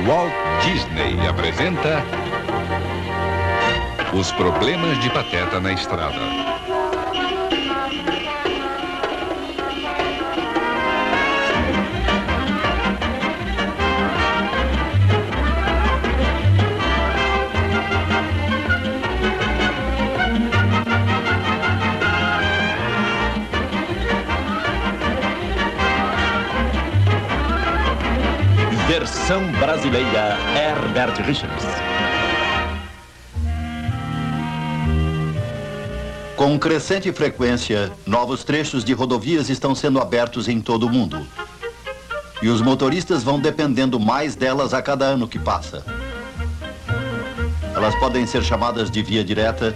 Walt Disney apresenta Os Problemas de Pateta na Estrada. Versão brasileira, Herbert Richards. Com crescente frequência, novos trechos de rodovias estão sendo abertos em todo o mundo. E os motoristas vão dependendo mais delas a cada ano que passa. Elas podem ser chamadas de via direta,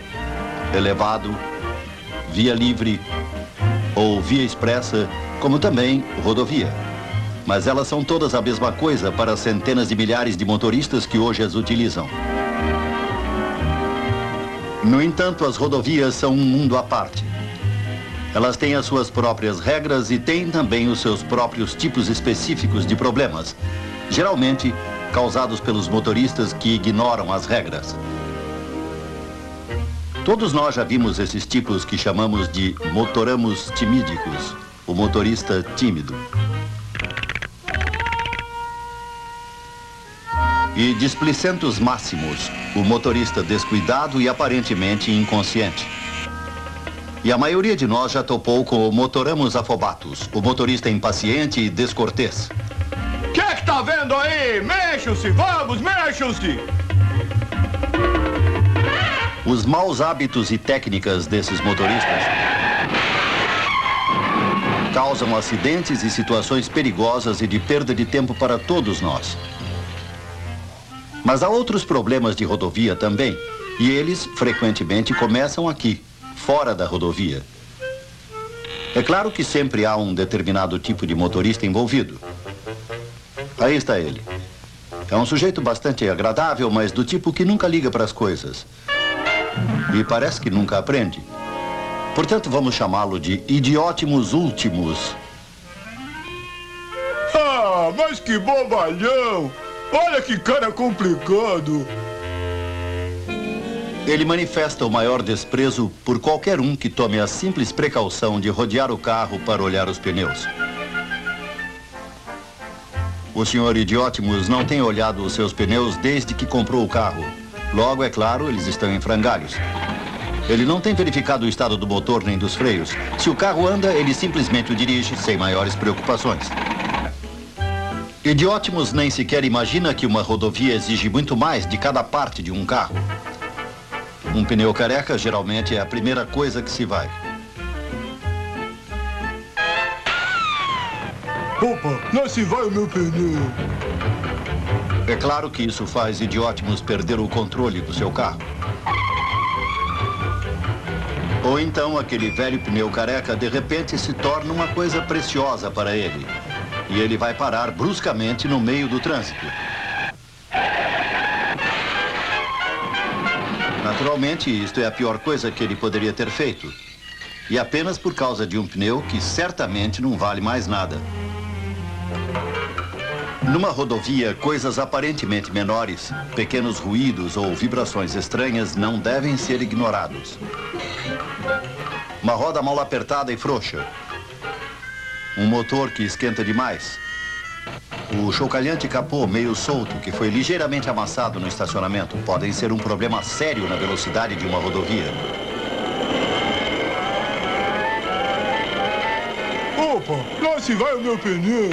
elevado, via livre ou via expressa, como também rodovia. Mas elas são todas a mesma coisa para as centenas de milhares de motoristas que hoje as utilizam. No entanto, as rodovias são um mundo à parte. Elas têm as suas próprias regras e têm também os seus próprios tipos específicos de problemas, geralmente causados pelos motoristas que ignoram as regras. Todos nós já vimos esses tipos que chamamos de motoramos timídicos, o motorista tímido. E displicentos máximos, o motorista descuidado e aparentemente inconsciente. E a maioria de nós já topou com o motoramos afobatus, o motorista impaciente e descortês. Que tá vendo aí? Mexam-se, vamos, mexam-se! Os maus hábitos e técnicas desses motoristas causam acidentes e situações perigosas e de perda de tempo para todos nós. Mas há outros problemas de rodovia também, e eles, frequentemente, começam aqui, fora da rodovia. É claro que sempre há um determinado tipo de motorista envolvido. Aí está ele. É um sujeito bastante agradável, mas do tipo que nunca liga para as coisas. E parece que nunca aprende. Portanto, vamos chamá-lo de idiotimus últimos. Ah, mas que bobalhão! Olha que cara complicado! Ele manifesta o maior desprezo por qualquer um que tome a simples precaução de rodear o carro para olhar os pneus. O senhor Idiotimus não tem olhado os seus pneus desde que comprou o carro. Logo, é claro, eles estão em frangalhos. Ele não tem verificado o estado do motor nem dos freios. Se o carro anda, ele simplesmente o dirige sem maiores preocupações. Idiotimus nem sequer imagina que uma rodovia exige muito mais de cada parte de um carro. Um pneu careca geralmente é a primeira coisa que se vai. Opa, lá se vai o meu pneu. É claro que isso faz Idiotimus perder o controle do seu carro. Ou então aquele velho pneu careca de repente se torna uma coisa preciosa para ele. E ele vai parar bruscamente no meio do trânsito. Naturalmente, isto é a pior coisa que ele poderia ter feito. E apenas por causa de um pneu que certamente não vale mais nada. Numa rodovia, coisas aparentemente menores, pequenos ruídos ou vibrações estranhas não devem ser ignorados. Uma roda mal apertada e frouxa. Um motor que esquenta demais. O chocalhante capô meio solto, que foi ligeiramente amassado no estacionamento, podem ser um problema sério na velocidade de uma rodovia. Opa, lá se vai o meu pneu.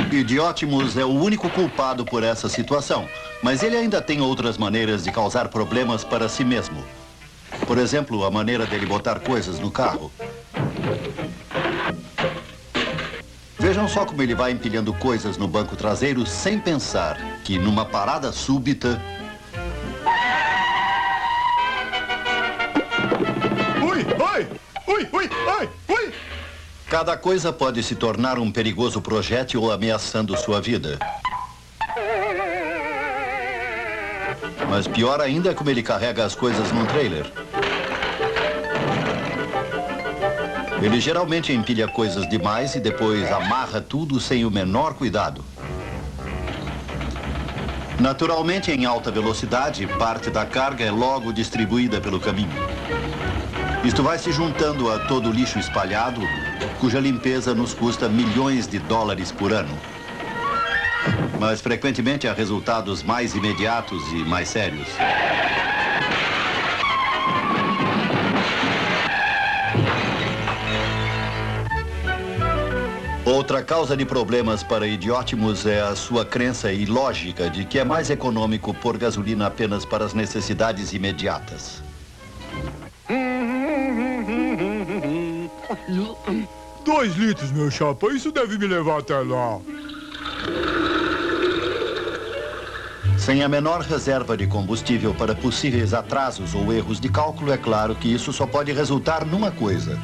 Idiotimus é o único culpado por essa situação, mas ele ainda tem outras maneiras de causar problemas para si mesmo. Por exemplo, a maneira dele botar coisas no carro. Vejam só como ele vai empilhando coisas no banco traseiro sem pensar que numa parada súbita... Ui, ai, ui, ui, ai, ui! Cada coisa pode se tornar um perigoso projétil ameaçando sua vida. Mas pior ainda é como ele carrega as coisas num trailer. Ele geralmente empilha coisas demais e depois amarra tudo sem o menor cuidado. Naturalmente, em alta velocidade, parte da carga é logo distribuída pelo caminho. Isto vai se juntando a todo o lixo espalhado, cuja limpeza nos custa milhões de dólares por ano. Mas, frequentemente, há resultados mais imediatos e mais sérios. Outra causa de problemas para Idiótimos é a sua crença ilógica de que é mais econômico pôr gasolina apenas para as necessidades imediatas. 2 litros, meu chapa. Isso deve me levar até lá. Sem a menor reserva de combustível para possíveis atrasos ou erros de cálculo, é claro que isso só pode resultar numa coisa.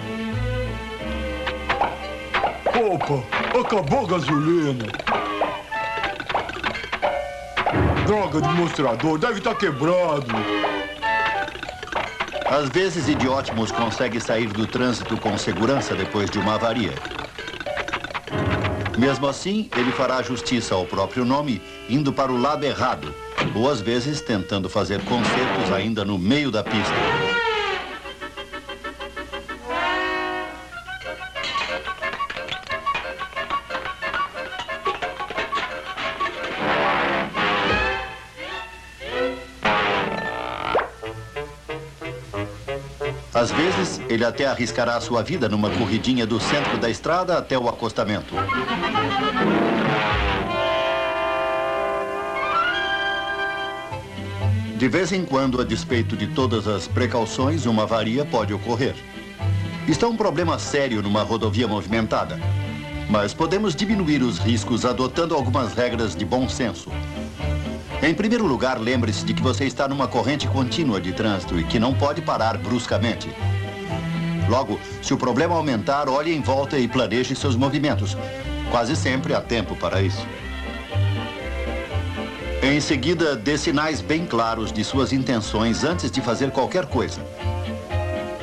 Opa, acabou a gasolina. Droga de mostrador, deve estar quebrado. Às vezes, Idiótimos consegue sair do trânsito com segurança depois de uma avaria. Mesmo assim, ele fará justiça ao próprio nome, indo para o lado errado, ou às vezes tentando fazer concertos ainda no meio da pista. Às vezes, ele até arriscará a sua vida numa corridinha do centro da estrada até o acostamento. De vez em quando, a despeito de todas as precauções, uma avaria pode ocorrer. Isto é um problema sério numa rodovia movimentada, mas podemos diminuir os riscos adotando algumas regras de bom senso. Em primeiro lugar, lembre-se de que você está numa corrente contínua de trânsito e que não pode parar bruscamente. Logo, se o problema aumentar, olhe em volta e planeje seus movimentos. Quase sempre há tempo para isso. Em seguida, dê sinais bem claros de suas intenções antes de fazer qualquer coisa.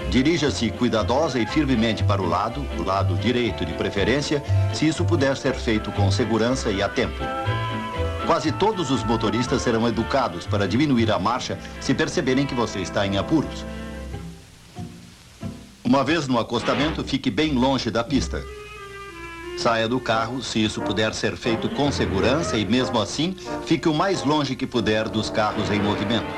Dirija-se cuidadosa e firmemente para o lado direito de preferência, se isso puder ser feito com segurança e a tempo. Quase todos os motoristas serão educados para diminuir a marcha se perceberem que você está em apuros. Uma vez no acostamento, fique bem longe da pista. Saia do carro se isso puder ser feito com segurança e, mesmo assim, fique o mais longe que puder dos carros em movimento.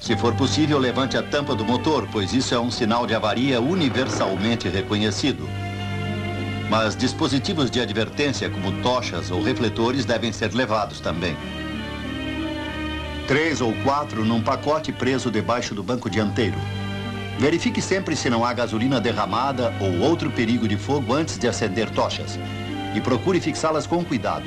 Se for possível, levante a tampa do motor, pois isso é um sinal de avaria universalmente reconhecido. Mas dispositivos de advertência, como tochas ou refletores, devem ser levados também. 3 ou 4 num pacote preso debaixo do banco dianteiro. Verifique sempre se não há gasolina derramada ou outro perigo de fogo antes de acender tochas. E procure fixá-las com cuidado.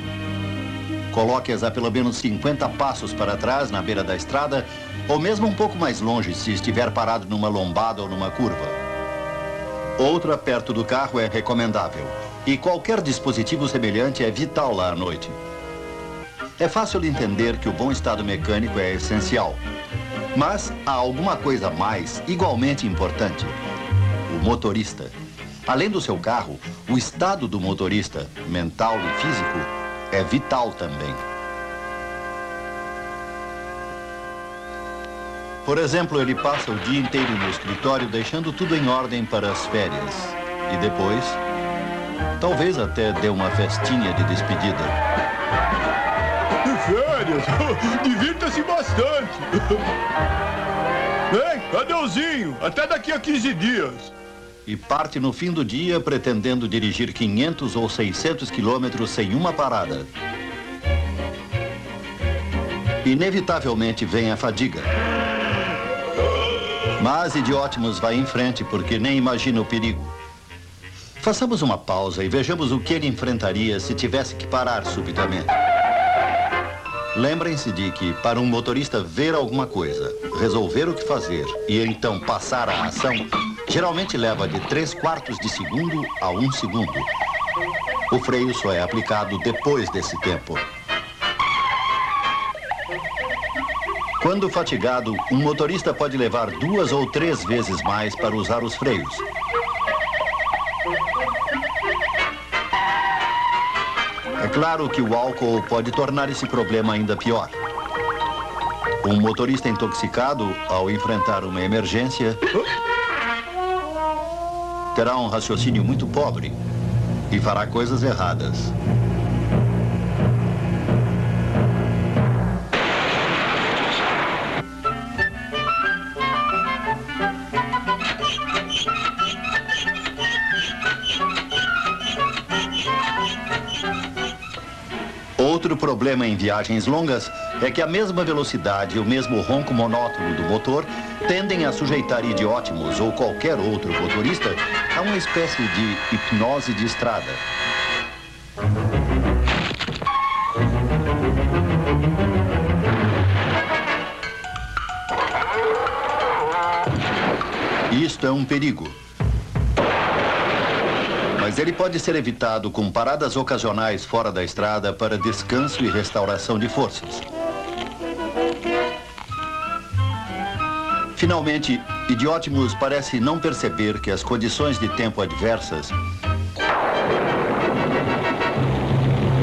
Coloque-as a pelo menos 50 passos para trás, na beira da estrada, ou mesmo um pouco mais longe, se estiver parado numa lombada ou numa curva. Outra perto do carro é recomendável. E qualquer dispositivo semelhante é vital lá à noite. É fácil entender que o bom estado mecânico é essencial. Mas há alguma coisa mais igualmente importante. O motorista. Além do seu carro, o estado do motorista, mental e físico, é vital também. Por exemplo, ele passa o dia inteiro no escritório deixando tudo em ordem para as férias. E depois, talvez até dê uma festinha de despedida. Férias? Divirta-se bastante. Bem, adeuzinho. Até daqui a 15 dias. E parte no fim do dia pretendendo dirigir 500 ou 600 quilômetros sem uma parada. Inevitavelmente vem a fadiga. Mas Idiótimos vai em frente porque nem imagina o perigo. Façamos uma pausa e vejamos o que ele enfrentaria se tivesse que parar subitamente. Lembrem-se de que, para um motorista ver alguma coisa, resolver o que fazer e então passar à ação, geralmente leva de 3/4 de segundo a 1 segundo. O freio só é aplicado depois desse tempo. Quando fatigado, um motorista pode levar 2 ou 3 vezes mais para usar os freios. É claro que o álcool pode tornar esse problema ainda pior. Um motorista intoxicado, ao enfrentar uma emergência, terá um raciocínio muito pobre e fará coisas erradas. Outro problema em viagens longas é que a mesma velocidade e o mesmo ronco monótono do motor tendem a sujeitar idiótimos ou qualquer outro motorista a uma espécie de hipnose de estrada. Isto é um perigo. Mas ele pode ser evitado com paradas ocasionais fora da estrada para descanso e restauração de forças. Finalmente, idiótimos parece não perceber que as condições de tempo adversas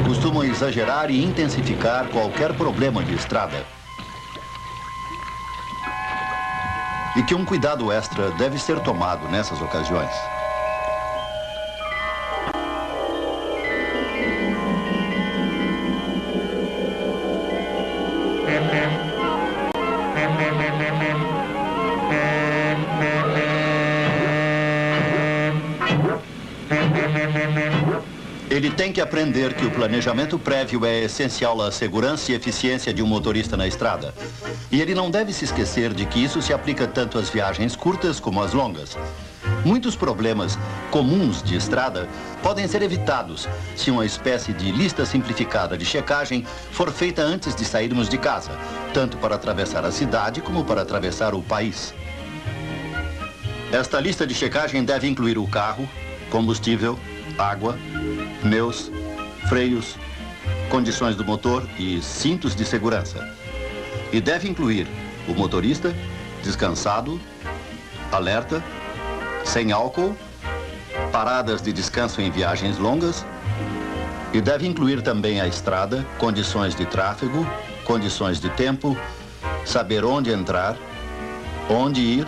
costumam exagerar e intensificar qualquer problema de estrada. E que um cuidado extra deve ser tomado nessas ocasiões. Ele tem que aprender que o planejamento prévio é essencial à segurança e eficiência de um motorista na estrada. E ele não deve se esquecer de que isso se aplica tanto às viagens curtas como às longas. Muitos problemas comuns de estrada podem ser evitados se uma espécie de lista simplificada de checagem for feita antes de sairmos de casa, tanto para atravessar a cidade como para atravessar o país. Esta lista de checagem deve incluir o carro, combustível, água, pneus, freios, condições do motor e cintos de segurança. E deve incluir o motorista, descansado, alerta, sem álcool, paradas de descanso em viagens longas, e deve incluir também a estrada, condições de tráfego, condições de tempo, saber onde entrar, onde ir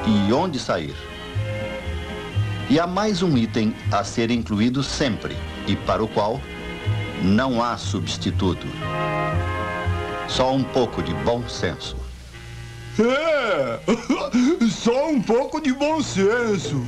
e onde sair. E há mais um item a ser incluído sempre e para o qual não há substituto. Só um pouco de bom senso. É, só um pouco de bom senso.